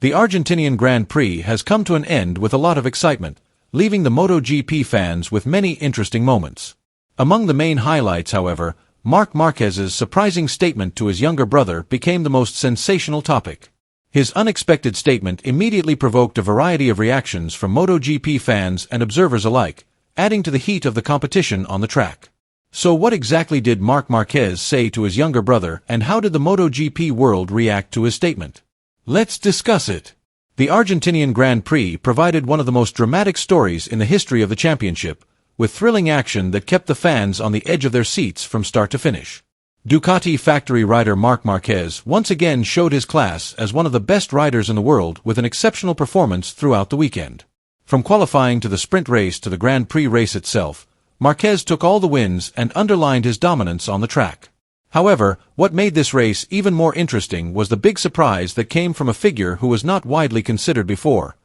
The Argentinian Grand Prix has come to an end with a lot of excitement, leaving the MotoGP fans with many interesting moments. Among the main highlights, however, Marc Marquez's surprising statement to his younger brother became the most sensational topic. His unexpected statement immediately provoked a variety of reactions from MotoGP fans and observers alike, adding to the heat of the competition on the track. So what exactly did Marc Marquez say to his younger brother, and how did the MotoGP world react to his statement? Let's discuss it. The Argentinian Grand Prix provided one of the most dramatic stories in the history of the championship, with thrilling action that kept the fans on the edge of their seats from start to finish. Ducati factory rider Marc Marquez once again showed his class as one of the best riders in the world with an exceptional performance throughout the weekend. From qualifying to the sprint race to the Grand Prix race itself, Marquez took all the wins and underlined his dominance on the track. However, what made this race even more interesting was the big surprise that came from a figure who was not widely considered before: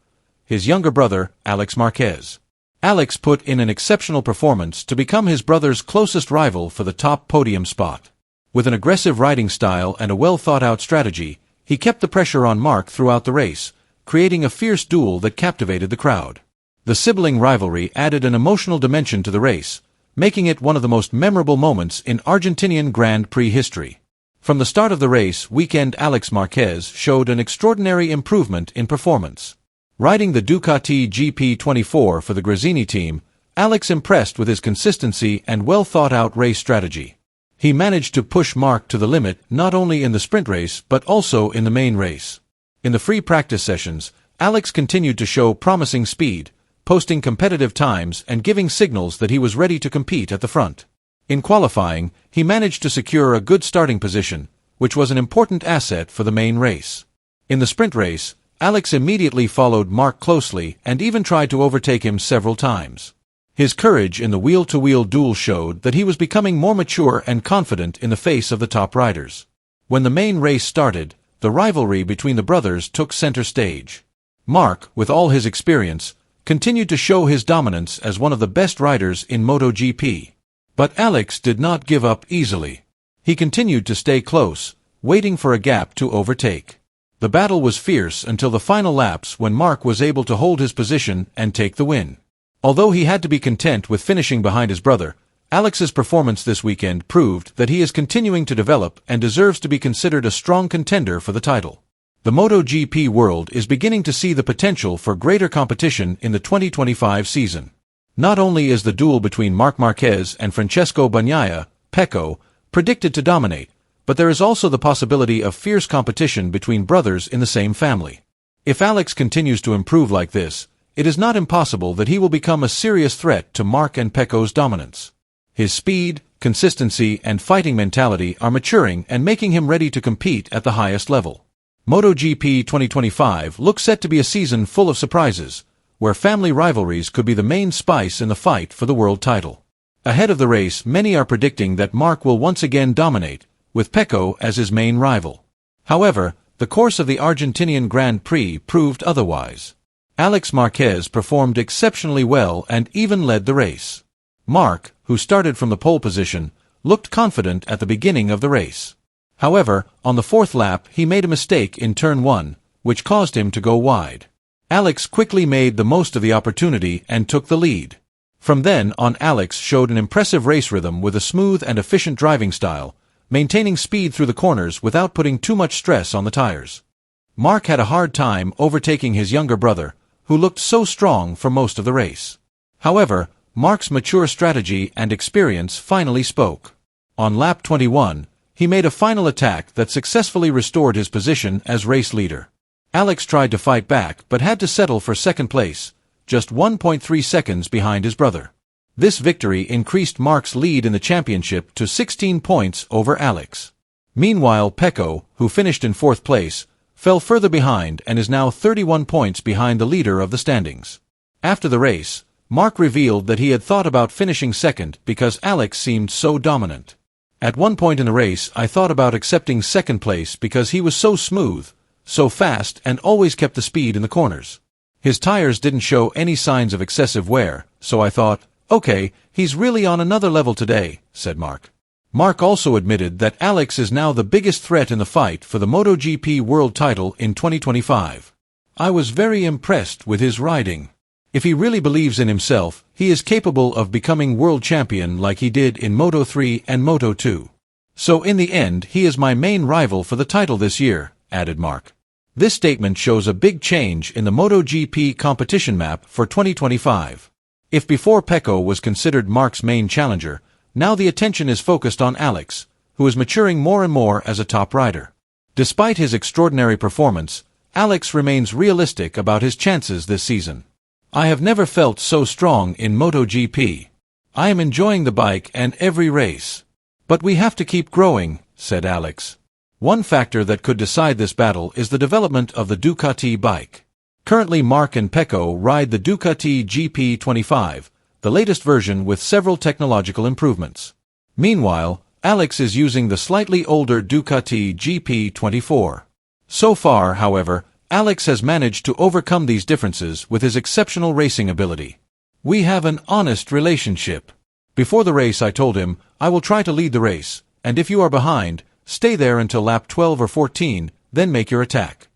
his younger brother, Alex Marquez. Alex put in an exceptional performance to become his brother's closest rival for the top podium spot. With an aggressive riding style and a well-thought-out strategy, he kept the pressure on Marc throughout the race, creating a fierce duel that captivated the crowd. The sibling rivalry added an emotional dimension to the race, making it one of the most memorable moments in Argentinian Grand Prix history. From the start of the race weekend, Alex Marquez showed an extraordinary improvement in performance. Riding the Ducati GP24 for the Gresini team, Alex impressed with his consistency and well-thought-out race strategy. He managed to push Marc to the limit not only in the sprint race but also in the main race. In the free practice sessions, Alex continued to show promising speed, posting competitive times and giving signals that he was ready to compete at the front. In qualifying, he managed to secure a good starting position, which was an important asset for the main race. In the sprint race, Alex immediately followed Marc closely and even tried to overtake him several times. His courage in the wheel-to-wheel duel showed that he was becoming more mature and confident in the face of the top riders. When the main race started, the rivalry between the brothers took center stage. Marc, with all his experience, continued to show his dominance as one of the best riders in MotoGP. But Alex did not give up easily. He continued to stay close, waiting for a gap to overtake. The battle was fierce until the final laps when Marc was able to hold his position and take the win. Although he had to be content with finishing behind his brother, Alex's performance this weekend proved that he is continuing to develop and deserves to be considered a strong contender for the title. The MotoGP world is beginning to see the potential for greater competition in the 2025 season. Not only is the duel between Marc Marquez and Francesco Bagnaia, Pecco, predicted to dominate, but there is also the possibility of fierce competition between brothers in the same family. If Alex continues to improve like this, it is not impossible that he will become a serious threat to Marc and Pecco's dominance. His speed, consistency, and fighting mentality are maturing and making him ready to compete at the highest level. MotoGP 2025 looks set to be a season full of surprises, where family rivalries could be the main spice in the fight for the world title. Ahead of the race, many are predicting that Marc will once again dominate, with Pecco as his main rival. However, the course of the Argentinian Grand Prix proved otherwise. Alex Marquez performed exceptionally well and even led the race. Marc, who started from the pole position, looked confident at the beginning of the race. However, on the fourth lap he made a mistake in turn 1, which caused him to go wide. Alex quickly made the most of the opportunity and took the lead. From then on, Alex showed an impressive race rhythm with a smooth and efficient driving style, maintaining speed through the corners without putting too much stress on the tires. Marc had a hard time overtaking his younger brother, who looked so strong for most of the race. However, Marc's mature strategy and experience finally spoke. On lap 21, he made a final attack that successfully restored his position as race leader. Alex tried to fight back but had to settle for second place, just 1.3 seconds behind his brother. This victory increased Marc's lead in the championship to 16 points over Alex. Meanwhile, Pecco, who finished in fourth place, fell further behind and is now 31 points behind the leader of the standings. After the race, Marc revealed that he had thought about finishing second because Alex seemed so dominant. At one point in the race, I thought about accepting second place because he was so smooth, so fast, and always kept the speed in the corners. His tires didn't show any signs of excessive wear, so I thought, okay, he's really on another level today, said Marc. Marc also admitted that Alex is now the biggest threat in the fight for the MotoGP world title in 2025. I was very impressed with his riding. If he really believes in himself, he is capable of becoming world champion like he did in Moto3 and Moto2. So in the end, he is my main rival for the title this year, added Marc. This statement shows a big change in the MotoGP competition map for 2025. If before Pecco was considered Marc's main challenger, now the attention is focused on Alex, who is maturing more and more as a top rider. Despite his extraordinary performance, Alex remains realistic about his chances this season. I have never felt so strong in MotoGP. I am enjoying the bike and every race. But we have to keep growing, said Alex. One factor that could decide this battle is the development of the Ducati bike. Currently Marc and Pecco ride the Ducati GP25, the latest version with several technological improvements. Meanwhile, Alex is using the slightly older Ducati GP24. So far, however, Alex has managed to overcome these differences with his exceptional racing ability. We have an honest relationship. Before the race I told him, I will try to lead the race, and if you are behind, stay there until lap 12 or 14, then make your attack.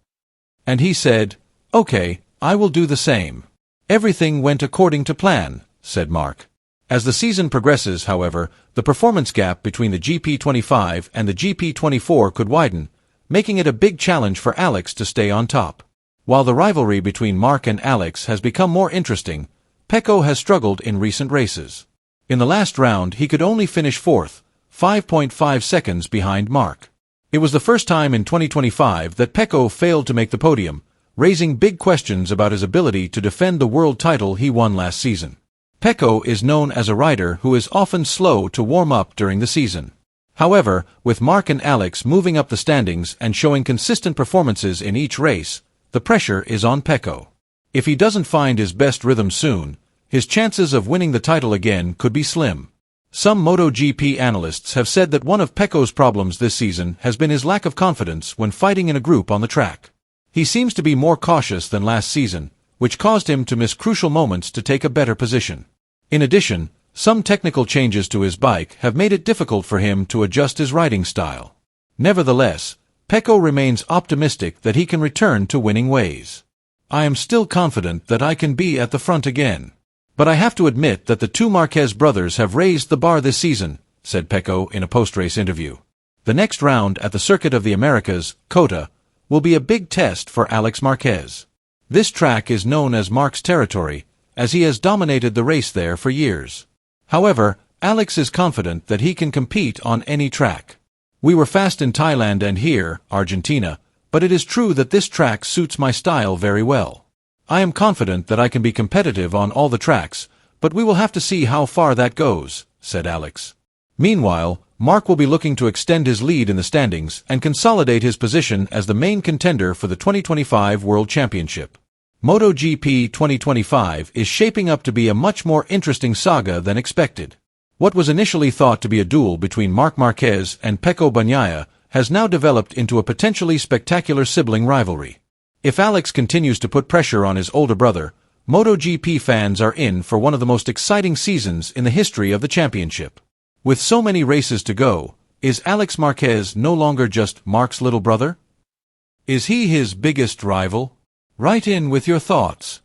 And he said, okay, I will do the same. Everything went according to plan, said Marc. As the season progresses, however, the performance gap between the GP25 and the GP24 could widen, making it a big challenge for Alex to stay on top. While the rivalry between Marc and Alex has become more interesting, Pecco has struggled in recent races. In the last round he could only finish fourth, 5.5 seconds behind Marc. It was the first time in 2025 that Pecco failed to make the podium, raising big questions about his ability to defend the world title he won last season. Pecco is known as a rider who is often slow to warm up during the season. However, with Marc and Alex moving up the standings and showing consistent performances in each race, the pressure is on Pecco. If he doesn't find his best rhythm soon, his chances of winning the title again could be slim. Some MotoGP analysts have said that one of Pecco's problems this season has been his lack of confidence when fighting in a group on the track. He seems to be more cautious than last season, which caused him to miss crucial moments to take a better position. In addition, some technical changes to his bike have made it difficult for him to adjust his riding style. Nevertheless, Pecco remains optimistic that he can return to winning ways. I am still confident that I can be at the front again. But I have to admit that the two Marquez brothers have raised the bar this season, said Pecco in a post-race interview. The next round at the Circuit of the Americas, COTA, will be a big test for Alex Marquez. This track is known as Marc's territory, as he has dominated the race there for years. However, Alex is confident that he can compete on any track. We were fast in Thailand and here, Argentina, but it is true that this track suits my style very well. I am confident that I can be competitive on all the tracks, but we will have to see how far that goes, said Alex. Meanwhile, Marc will be looking to extend his lead in the standings and consolidate his position as the main contender for the 2025 World Championship. MotoGP 2025 is shaping up to be a much more interesting saga than expected. What was initially thought to be a duel between Marc Marquez and Pecco Bagnaia has now developed into a potentially spectacular sibling rivalry. If Alex continues to put pressure on his older brother, MotoGP fans are in for one of the most exciting seasons in the history of the championship. With so many races to go, is Alex Marquez no longer just Marc's little brother? Is he his biggest rival? Write in with your thoughts.